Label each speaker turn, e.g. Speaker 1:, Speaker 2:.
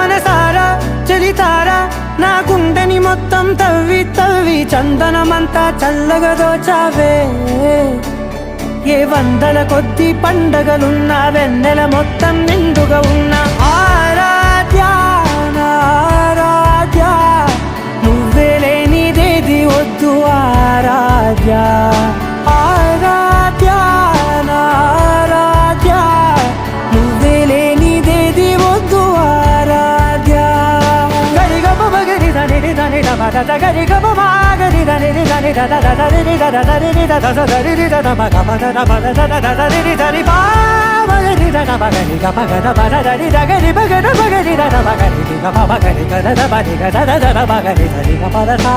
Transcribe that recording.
Speaker 1: మనసారా చలితారా నా గుండెని మొత్తం తవ్వి తవ్వి చందనమంతా చల్లగా దోచావే ఏ వందల కొద్ది పండగలున్నా వెన్నెల మొత్తం నిండుగా ఉన్న ఆరాధ్య నా ఆరాధ్య నువ్వే లేనిదేది వద్దు ఆరాధ్య ఆరాధ్య నా ఆరాధ్య నువ్వే లేనిదేది వద్దు ఆరాధ్య గరిగ బగరి దని దని దమద గరిగ బగరి దని దని దద దరి దద దరి దద దరి దద మగ మగ దద దద దరి దరి బా మగరి దద మగరి గ మగ దద దరి దగరి బగర బగరి దద మగరి గ మగరి గ దద బరి గ దద దద మగరి దరి గ పద సా